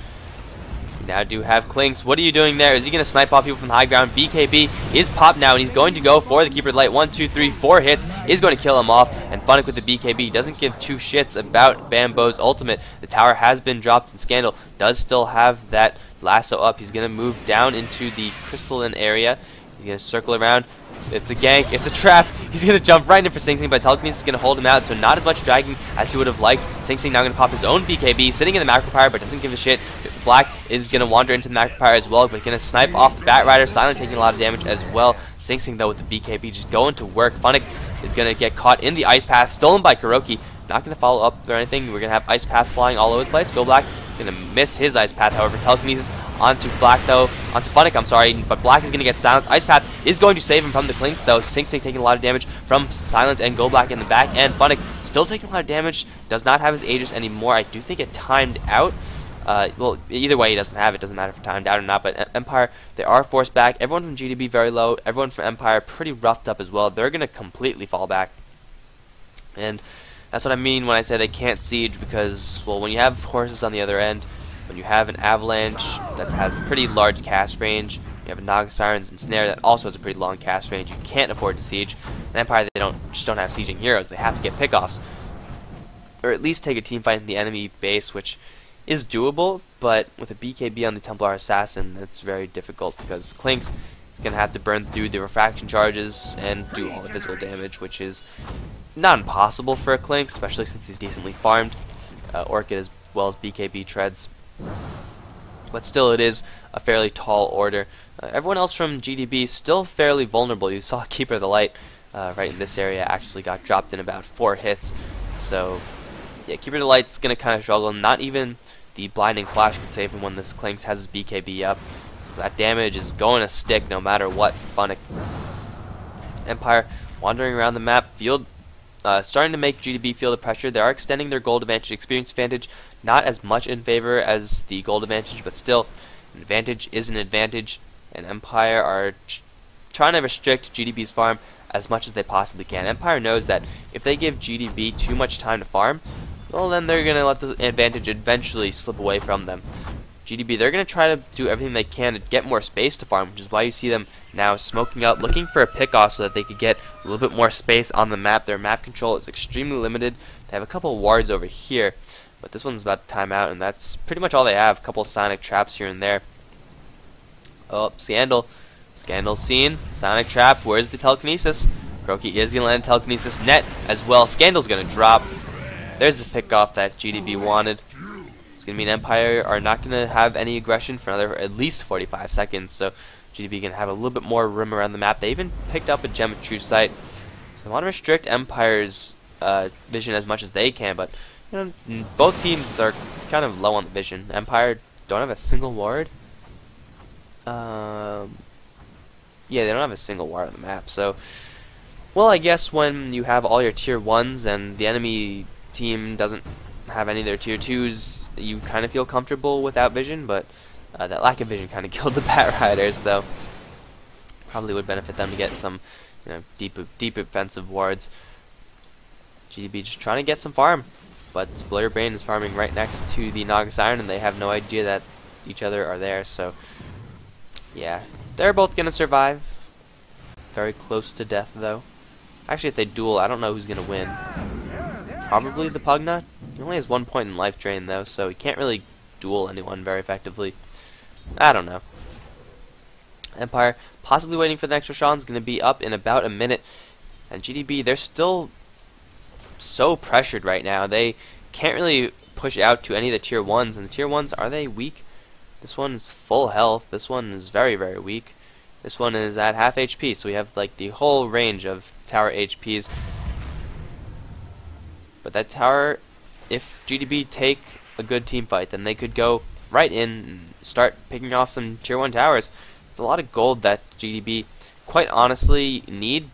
We now do have Clinks. What are you doing there? Is he going to snipe off people from the high ground? BKB is popped now, and he's going to go for the Keeper of the Light. 1, 2, 3, 4 hits is going to kill him off. And Funnick with the BKB doesn't give two shits about Bambo's ultimate. The tower has been dropped, and Scandal does still have that lasso up. He's going to move down into the crystalline area. He's going to circle around. It's a gank. It's a trap. He's going to jump right in for Sing Sing, but Telekinesis is going to hold him out, so not as much dragging as he would have liked. Sing Sing now going to pop his own BKB, sitting in the Macropyre, but doesn't give a shit. Black is going to wander into the Macropyre as well, but going to snipe off the Bat Rider. Silent taking a lot of damage as well. Sing Sing, though, with the BKB just going to work. Funnick is going to get caught in the Ice Path, stolen by Kuroki. Not going to follow up or anything. We're going to have Ice Paths flying all over the place. Go Black. Going to miss his Ice Path, however. Telekinesis onto Black, though. Onto Funnick, I'm sorry. But Black is going to get silenced. Ice Path is going to save him from the Clinks, though. Sing Sing taking a lot of damage from Silent and Go Black in the back. And Funnick still taking a lot of damage. Does not have his Aegis anymore. I do think it timed out. Well, either way, he doesn't have it. Doesn't matter if it timed out or not. But Empire, they are forced back. Everyone from GDB very low. Everyone from Empire pretty roughed up as well. They're going to completely fall back. And that's what I mean when I say they can't siege, because, well, when you have horses on the other end, when you have an avalanche that has a pretty large cast range, you have a Naga Sirens and Snare that also has a pretty long cast range, you can't afford to siege. And Empire, they just don't have sieging heroes. They have to get pickoffs, or at least take a team fight in the enemy base, which is doable, but with a BKB on the Templar Assassin, that's very difficult, because Clinks is going to have to burn through the refraction charges and do all the physical damage, which is not impossible for a Clink, especially since he's decently farmed. Orchid as well as BKB treads. But still, it is a fairly tall order. Everyone else from GDB still fairly vulnerable. You saw Keeper of the Light right in this area actually got dropped in about 4 hits. So, yeah, Keeper of the Light's going to kind of struggle. Not even the Blinding Flash can save him when this Clinks has his BKB up. So that damage is going to stick no matter what for Funnick. Empire wandering around the map, starting to make GDB feel the pressure. They are extending their gold advantage, experience advantage, not as much in favor as the gold advantage, but still, an advantage is an advantage, and Empire are trying to restrict GDB's farm as much as they possibly can. Empire knows that if they give GDB too much time to farm, well, then they're going to let the advantage eventually slip away from them. GDB, they're going to try to do everything they can to get more space to farm, which is why you see them now smoking out, looking for a pick-off so that they could get a little bit more space on the map. Their map control is extremely limited. They have a couple of wards over here, But this one's about to time out, and that's pretty much all they have. A couple Sonic traps here and there. Oh, Scandal. Scandal's seen. Sonic trap. Where's the telekinesis? Kroki is going to land telekinesis net as well. Scandal's going to drop. There's the pickoff that GDB wanted. It's going to mean Empire are not going to have any aggression for another at least 45 seconds. So GDB can have a little bit more room around the map. They even picked up a Gem of True Sight. So I want to restrict Empire's vision as much as they can. But you know, both teams are kind of low on the vision. Empire don't have a single ward. Yeah, they don't have a single ward on the map. So, well, I guess when you have all your tier 1s and the enemy team doesn't have any of their tier 2s, you kind of feel comfortable without vision, but that lack of vision kind of killed the Bat Riders, so probably would benefit them to get some, you know, deep offensive wards. GDB just trying to get some farm, but Blur Brain is farming right next to the Naga Siren, and they have no idea that each other are there, so yeah, they're both gonna survive. Very close to death, though. Actually, if they duel, I don't know who's gonna win. Probably the Pugna. He only has 1 point in life drain, though, so he can't really duel anyone very effectively. I don't know. Empire possibly waiting for the next Roshan is gonna be up in about a minute, and GDB, they're still so pressured right now. They can't really push out to any of the tier 1s, and the tier 1s, are they weak? This one's full health. This one is very, very weak. This one is at half HP, so we have like the whole range of tower HPs. But that tower, if GDB take a good team fight, then they could go right in and start picking off some tier 1 towers. There's a lot of gold that GDB quite honestly need,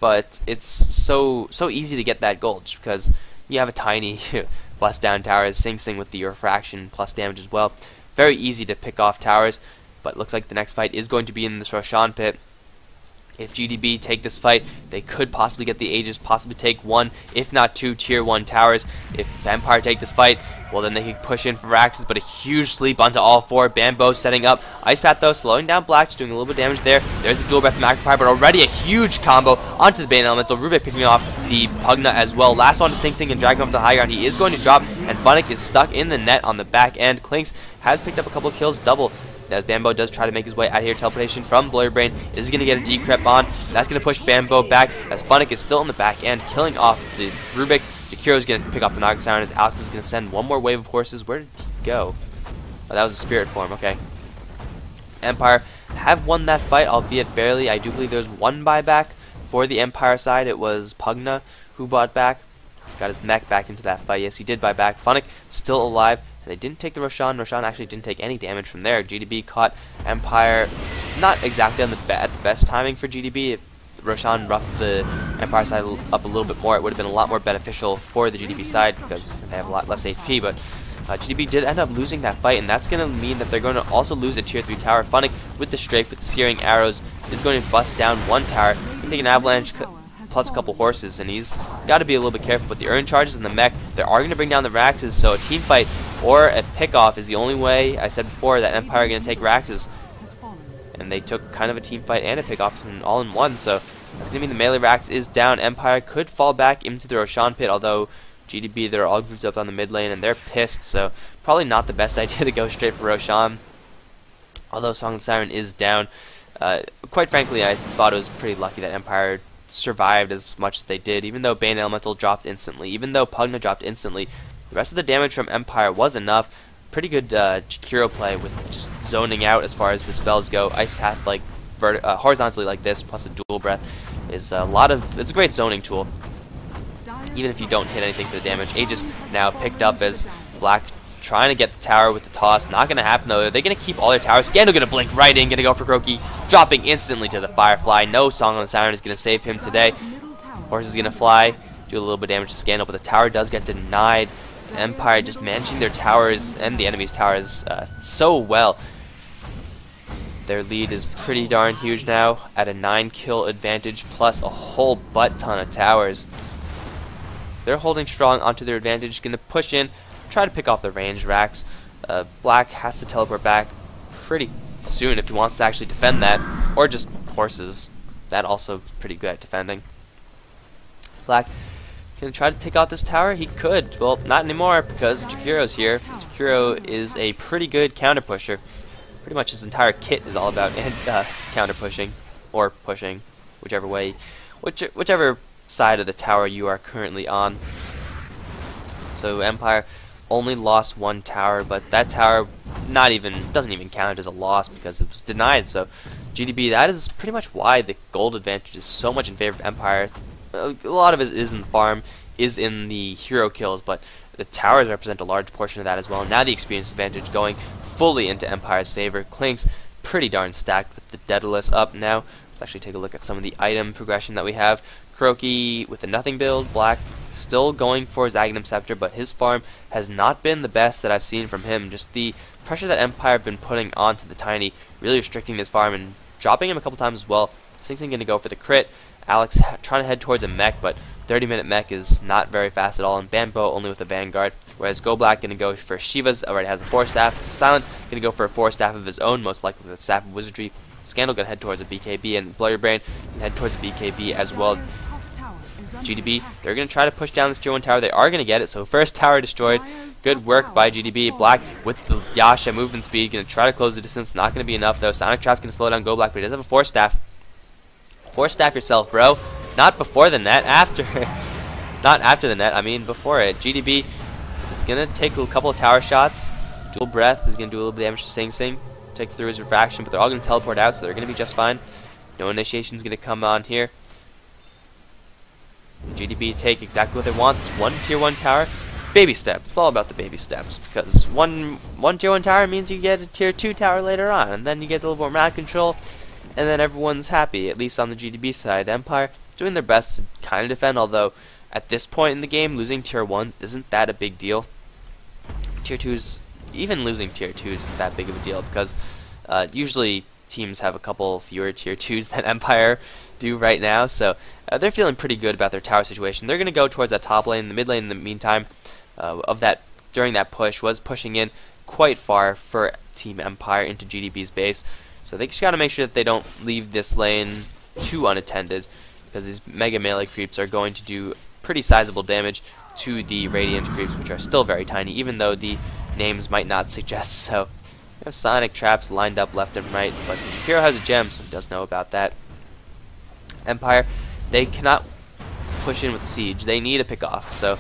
but it's so easy to get that gold just because you have a tiny plus down tower, Sing Sing with the refraction plus damage as well. Very easy to pick off towers, but looks like the next fight is going to be in this Roshan pit. If GDB take this fight, they could possibly get the Aegis, possibly take 1, if not 2 tier 1 towers. If Empire take this fight, well then they could push in for Raxes, but a huge sleep onto all 4. Bambo setting up. Ice Path though, slowing down Black, just doing a little bit of damage there. There's the dual breath from Magpie, but already a huge combo onto the Bane Elemental. Rubik picking off the Pugna as well. Last one to Sing Sing and dragging him to high ground. He is going to drop, and Funnick is stuck in the net on the back end. Clinks has picked up a couple kills, double. As Bambo does try to make his way out here, teleportation from Blur Brain is going to get a decrep on. That's going to push Bambo back as Funnick is still in the back end, killing off the Rubik. The Kiro is going to pick up the Naga Siren as Alex is going to send one more wave of horses. Where did he go? Oh, that was a spirit form. Okay. Empire have won that fight, albeit barely. I do believe there's one buyback for the Empire side. It was Pugna who bought back. Got his mech back into that fight. Yes, he did buy back. Funnick still alive. And they didn't take the Roshan. Roshan actually didn't take any damage from there. GDB caught Empire not exactly on at the best timing for GDB. If Roshan roughed the Empire side up a little bit more, it would have been a lot more beneficial for the GDB side because they have a lot less HP. But GDB did end up losing that fight, and that's going to mean that they're going to also lose a tier 3 tower. Funnick with the strafe with the searing arrows is going to bust down one tower. He can take an avalanche plus a couple horses, and he's got to be a little bit careful. But the Urn charges and the mech, they are going to bring down the Raxes, so a team fight or a pick-off is the only way, I said before, that Empire are going to take Raxes. And they took kind of a team fight and a pick-off all in one, so that's going to mean the melee Rax is down. Empire could fall back into the Roshan pit, although GDB, they're all grouped up on the mid lane, and they're pissed, so probably not the best idea to go straight for Roshan. Although Song of the Siren is down, quite frankly, I thought it was pretty lucky that Empire survived as much as they did, even though Bane Elemental dropped instantly, even though Pugna dropped instantly. The rest of the damage from Empire was enough. Pretty good Kiro play with just zoning out as far as the spells go. Ice Path like horizontally like this, plus a dual breath, is it's a great zoning tool. Even if you don't hit anything for the damage. Aegis now picked up as Black trying to get the tower with the toss. Not going to happen though. They're going to keep all their towers. Scandal going to blink right in. Going to go for Kroki. Dropping instantly to the Firefly. No Song on the Siren is going to save him today. Horse is going to fly. Do a little bit of damage to Scandal. But the tower does get denied. Empire just managing their towers and the enemy's towers so well. Their lead is pretty darn huge now at a 9-kill advantage plus a whole butt ton of towers. So they're holding strong onto their advantage. Going to push in, try to pick off the range racks. Black has to teleport back pretty soon if he wants to actually defend that, or just horses. That also pretty good at defending. Black Can he try to take out this tower? He could. Well, not anymore because Jakiro's here. Jakiro is a pretty good counter pusher. Pretty much his entire kit is all about counter pushing or pushing, whichever way, whichever side of the tower you are currently on. So Empire only lost one tower, but that tower doesn't even count as a loss because it was denied. So GDB, that is pretty much why the gold advantage is so much in favor of Empire. A lot of it is in the farm, is in the hero kills, but the towers represent a large portion of that as well. Now the experience advantage going fully into Empire's favor. Clink's pretty darn stacked with the Daedalus up now. Let's actually take a look at some of the item progression that we have. Kuroki with the nothing build, Black still going for his Aghanim Scepter, but his farm has not been the best that I've seen from him. Just the pressure that Empire have been putting onto the Tiny, really restricting his farm and dropping him a couple times as well. Sing going to go for the crit. Alex trying to head towards a mech, but 30-minute mech is not very fast at all, and Bambo only with the Vanguard, whereas Go Black going to go for Shiva's, already has a 4-staff. Silent going to go for a 4-staff of his own, most likely with a Staff of Wizardry. Scandal going to head towards a BKB, and Blur Your Brain can head towards a BKB as well. GDB, they're going to try to push down this tier 1 tower. They are going to get it, so first tower destroyed. Good work by GDB. Black with the Yasha movement speed, going to try to close the distance. Not going to be enough though. Sonic Trap's going to slow down Go Black, but he does have a 4-staff. 4-staff yourself, bro. Not before the net, after. Not after the net, I mean before it. GDB is going to take a couple of tower shots. Dual Breath is going to do a little bit of damage to Sing Sing. Take through his refraction, but they're all going to teleport out, so they're going to be just fine. No initiation is going to come on here. GDB take exactly what they want. It's one tier 1 tower. Baby steps. It's all about the baby steps, because one tier 1 tower means you get a tier 2 tower later on, and then you get a little more map control, and then everyone's happy, at least on the GDB side. Empire doing their best to kind of defend, although at this point in the game, losing tier 1s isn't that a big deal. Tier 2s, even losing tier 2s isn't that big of a deal, because usually teams have a couple fewer tier 2s than Empire do right now, so they're feeling pretty good about their tower situation. They're going to go towards that top lane. The mid lane in the meantime during that push was pushing in quite far for Team Empire into GDB's base, so they just got to make sure that they don't leave this lane too unattended, because these mega melee creeps are going to do pretty sizable damage to the Radiant creeps, which are still very tiny, even though the names might not suggest so. We have Sonic Traps lined up left and right, but Shakiro has a gem, so he does know about that. Empire, they cannot push in with the siege. They need a pick off, so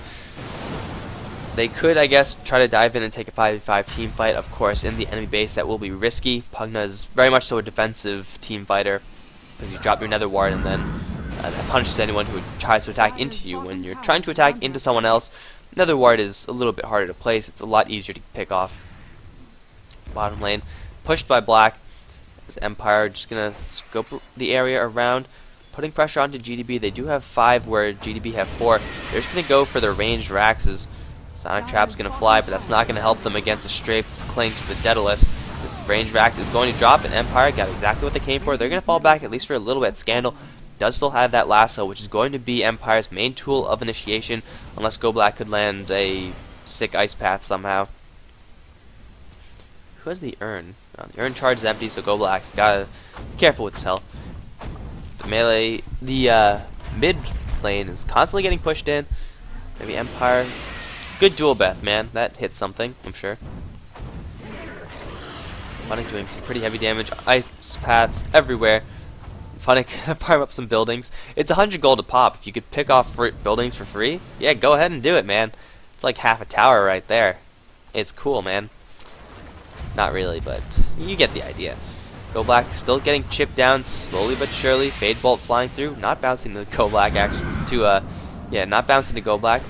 they could, I guess, try to dive in and take a 5v5 team fight. Of course, in the enemy base, that will be risky. Pugna is very much so a defensive team fighter, because you drop your Nether Ward and then that punishes anyone who tries to attack into you. When you're trying to attack into someone else, Nether Ward is a little bit harder to place. It's a lot easier to pick off. Bottom lane, pushed by Black. This Empire just gonna scope the area around, putting pressure onto GDB. They do have 5 where GDB have 4. They're just gonna go for the ranged Raxes. Sonic Trap's gonna fly, but that's not gonna help them against a strafed Clinks with Daedalus. This ranged Rax is going to drop, and Empire got exactly what they came for. They're gonna fall back at least for a little bit. Scandal does still have that lasso, which is going to be Empire's main tool of initiation, unless Go Black could land a sick ice path somehow. Who has the urn? The urn charge is empty, so Go Black's gotta be careful with his health. The melee, the mid lane is constantly getting pushed in. Maybe Empire. Good dual breath, man. That hit something, I'm sure. Funnick doing some pretty heavy damage. Ice paths everywhere. Funnick farm up some buildings. It's 100 gold a pop. If you could pick off buildings for free, yeah, go ahead and do it, man. It's like half a tower right there. It's cool, man. Not really, but you get the idea. Go Black still getting chipped down slowly but surely. Fade Bolt flying through, not bouncing to Go Black not bouncing to Go Black,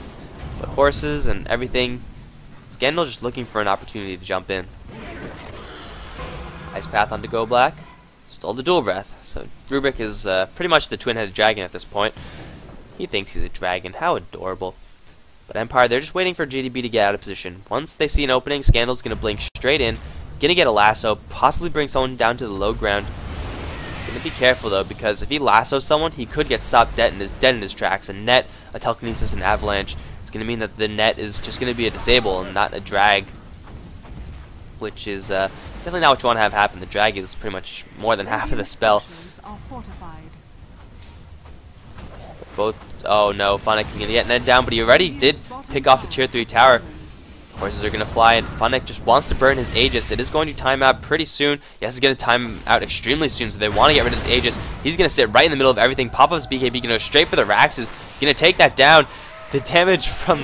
but horses and everything. Scandal just looking for an opportunity to jump in. Ice path onto Go Black. Stole the dual breath. So Rubik is pretty much the twin-headed dragon at this point. He thinks he's a dragon. How adorable. But Empire, they're just waiting for GDB to get out of position. Once they see an opening, Scandal's going to blink straight in. Going to get a lasso, possibly bring someone down to the low ground. Going to be careful though, because if he lassos someone, he could get stopped dead in his tracks. And net, a telekinesis, and avalanche. It's going to mean that the net is just going to be a disable and not a drag. Which is definitely not what you want to have happen. The drag is pretty much more than half of the spell. Both. Oh no, Funnick is going to get Ned down, but he already did pick off the tier 3 tower. Horses are going to fly, and Funnick just wants to burn his Aegis. It is going to time out pretty soon. Yes, it's going to time out extremely soon, so they want to get rid of this Aegis. He's going to sit right in the middle of everything. Pop-Up's BKB going to go straight for the Raxes. Going to take that down. The damage from...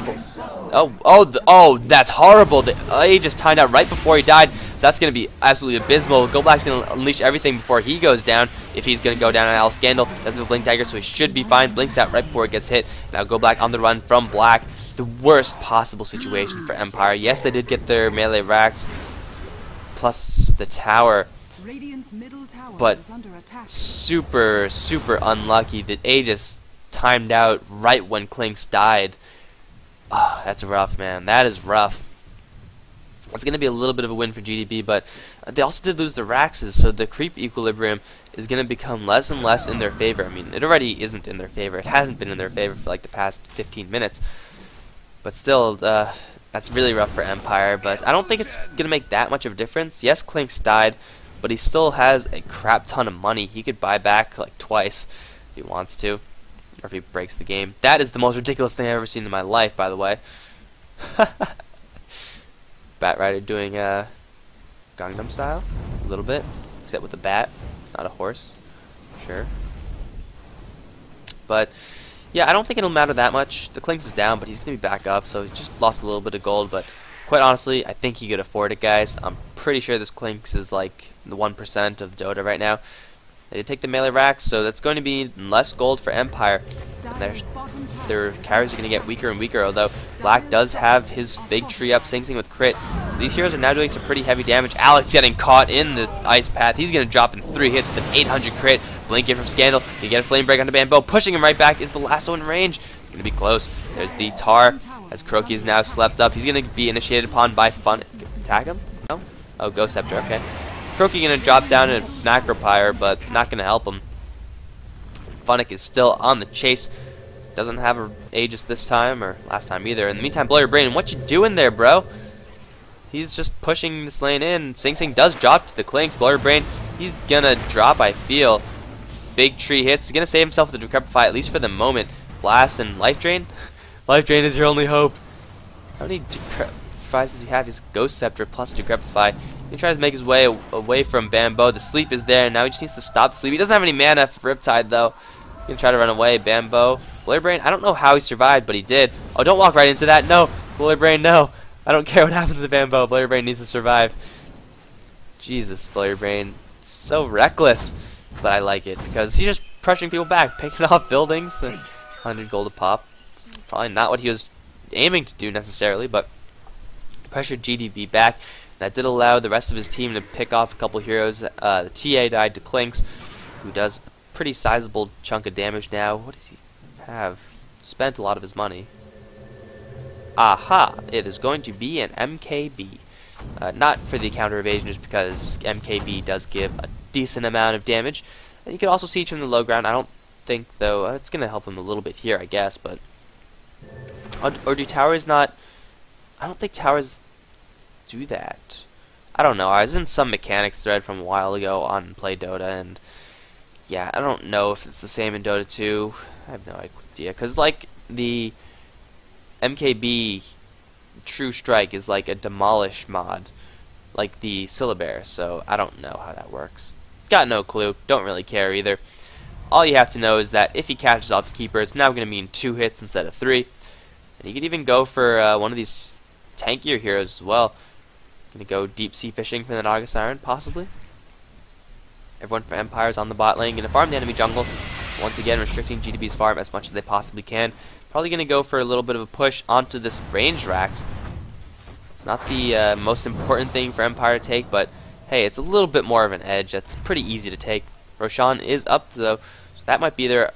Oh, that's horrible. The Aegis timed out right before he died, so that's going to be absolutely abysmal. Go Black's going to unleash everything before he goes down, if he's going to go down on Al Scandal. That's a Blink Dagger, so he should be fine. Blinks out right before it gets hit. Now Go Black on the run from Black. The worst possible situation for Empire. Yes, they did get their melee racks plus the tower, but super unlucky that Aegis timed out right when Clinks died. Oh, that's rough, man. That is rough. It's going to be a little bit of a win for GDB, but they also did lose the Raxes, so the creep equilibrium is going to become less and less in their favor. I mean, it already isn't in their favor. It hasn't been in their favor for like the past 15 minutes. But still, that's really rough for Empire, but I don't think it's going to make that much of a difference. Yes, Clinks died, but he still has a crap ton of money. He could buy back like twice if he wants to, or if he breaks the game. That is the most ridiculous thing I've ever seen in my life, by the way. Bat Rider doing Gangnam Style, a little bit, except with a bat, not a horse. Sure. But... yeah, I don't think it'll matter that much. The Clinks is down, but he's going to be back up, so he just lost a little bit of gold. But quite honestly, I think he could afford it, guys. I'm pretty sure this Clinks is like the 1% of Dota right now. They did take the melee racks, so that's going to be less gold for Empire. Their carries are going to get weaker and weaker, although Black does have his big tree up, Sing Sing with crit. So these heroes are now doing some pretty heavy damage. Alex getting caught in the ice path. He's going to drop in 3 hits with an 800 crit. Blink in from Scandal. You get a flame break onto Bambo. Pushing him right back is the lasso in range. It's going to be close. There's the Tar, as Croaky is now slept up. He's going to be initiated upon by Fun. Attack him? No? Oh, Ghost Scepter, okay. Croaky going to drop down a Macropyre, but not going to help him. Funnick is still on the chase. Doesn't have an Aegis this time, or last time either. In the meantime, Blow Your Brain, what you doing there, bro? He's just pushing this lane in. Sing Sing does drop to the Clinks. Blow Your Brain, he's going to drop, I feel. Big tree hits. He's going to save himself with the Decrepify, at least for the moment. Blast and Life Drain? Life Drain is your only hope. How many Decrepifies does he have? His Ghost Scepter plus a Decrepify. He tries to make his way away from Bambo. The sleep is there, and now he just needs to stop the sleep. He doesn't have any mana for Riptide, though. He's going to try to run away. Bambo. Blow Your Brain, I don't know how he survived, but he did. Oh, don't walk right into that. No. Blow Your Brain, no. I don't care what happens to Bambo. Blow Your Brain needs to survive. Jesus, Blow Your Brain. It's so reckless. But I like it because he's just pressuring people back, picking off buildings, and 100 gold a pop. Probably not what he was aiming to do necessarily, but pressured GDB back. That did allow the rest of his team to pick off a couple heroes. The TA died to Clinks, who does a pretty sizable chunk of damage now. What does he have? Spent a lot of his money. Aha! It is going to be an MKB. Not for the counter evasion, just because MKB does give a decent amount of damage. And you can also siege from the low ground. I don't think, though, it's going to help him a little bit here, I guess, but... Or do towers not... I don't think towers do that. I don't know. I was in some mechanics thread from a while ago on Play Dota, and... yeah, I don't know if it's the same in Dota 2. I have no idea, because, like, the MKB True Strike is like a demolish mod, like the Syllabear, so I don't know how that works. Got no clue, don't really care either. All you have to know is that if he catches off the keeper, it's now going to mean 2 hits instead of 3. And you could even go for one of these tankier heroes as well. Going to go deep sea fishing for the Naga Siren, possibly. Everyone from Empire is on the bot lane, going to farm the enemy jungle. Once again, restricting GDB's farm as much as they possibly can. Probably going to go for a little bit of a push onto this range Rax. It's not the most important thing for Empire to take, but hey, it's a little bit more of an edge. That's pretty easy to take. Roshan is up, though, so that might be their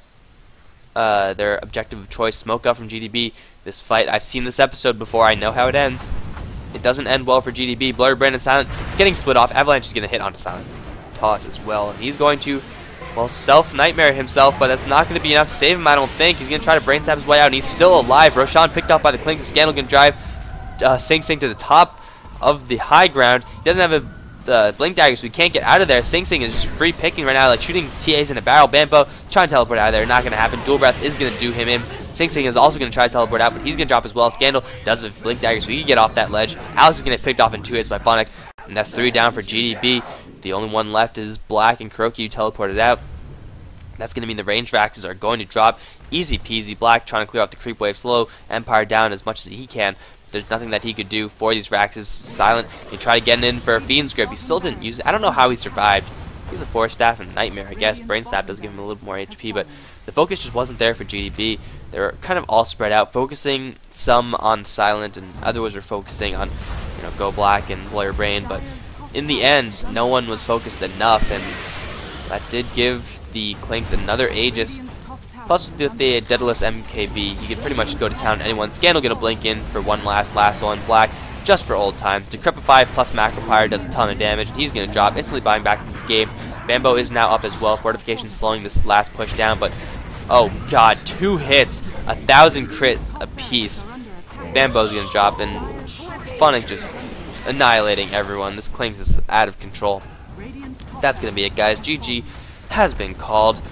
objective of choice. Smoke up from GDB. This fight, I've seen this episode before. I know how it ends. It doesn't end well for GDB. Blur, Brand, and Silent getting split off. Avalanche is going to hit onto Silent. Toss as well, and he's going to... well, self-nightmare himself, but that's not going to be enough to save him, I don't think. He's going to try to brain stab his way out, and he's still alive. Roshan picked up by the Clinks. Scandal going to drive Sing Sing to the top of the high ground. He doesn't have a the blink dagger, so we can't get out of there. Sing Sing is just free picking right now, like shooting TAs in a barrel. Bambo trying to teleport out of there, not going to happen. Dual Breath is going to do him in. Sing Sing is also going to try to teleport out, but he's going to drop as well. Scandal does with blink dagger, so he can get off that ledge. Alex is going to get picked off in 2 hits by Phonic, and that's 3 down for GDB. The only one left is Black and Kuroki, who teleported out. That's going to mean the range axes are going to drop. Easy peasy. Black trying to clear out the creep wave, slow Empire down as much as he can. There's nothing that he could do for these Raxes. Silent. He tried to get in for a Fiend's Grip. He still didn't use it. I don't know how he survived. He's a Force Staff and Nightmare, I guess. Brain Staff does give him a little more HP, but the focus just wasn't there for GDB. They were kind of all spread out, focusing some on Silent, and others were focusing on, Go Black and Lawyer Brain. But in the end, no one was focused enough, and that did give the Clinks another Aegis. Plus with the Daedalus MKB, he could pretty much go to town anyone. Scandal gonna blink in for one last on Black, just for old time. Decrepify plus Macropyre does a ton of damage, and he's gonna drop, instantly buying back into the game. Bambo is now up as well. Fortification slowing this last push down, but oh god, 2 hits, 1,000 crit apiece. Bambo's gonna drop, and Phonic just annihilating everyone. This Clinks is out of control. That's gonna be it, guys. GG has been called.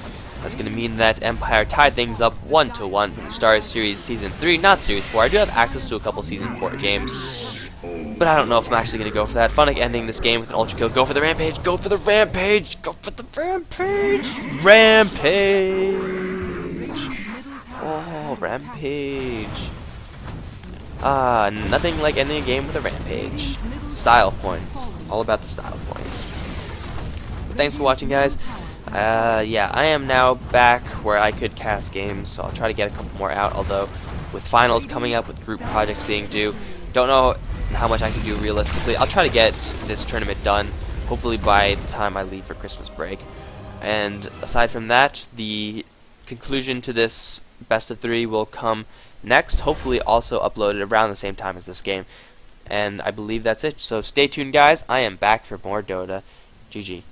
That's going to mean that Empire tied things up 1-1 from the Starseries Season 3, not Series 4. I do have access to a couple Season 4 games, but I don't know if I'm actually going to go for that. Phonic ending this game with an Ultra Kill. Go for the Rampage! Go for the Rampage! Go for the Rampage! Rampage! Oh, Rampage. Nothing like ending a game with a Rampage. Style points. All about the style points. But thanks for watching, guys. Yeah, I am now back where I could cast games, so I'll try to get a couple more out, although with finals coming up, with group projects being due, don't know how much I can do realistically. I'll try to get this tournament done, hopefully by the time I leave for Christmas break. And aside from that, the conclusion to this best of 3 will come next, hopefully also uploaded around the same time as this game. And I believe that's it, so stay tuned, guys. I am back for more Dota. GG.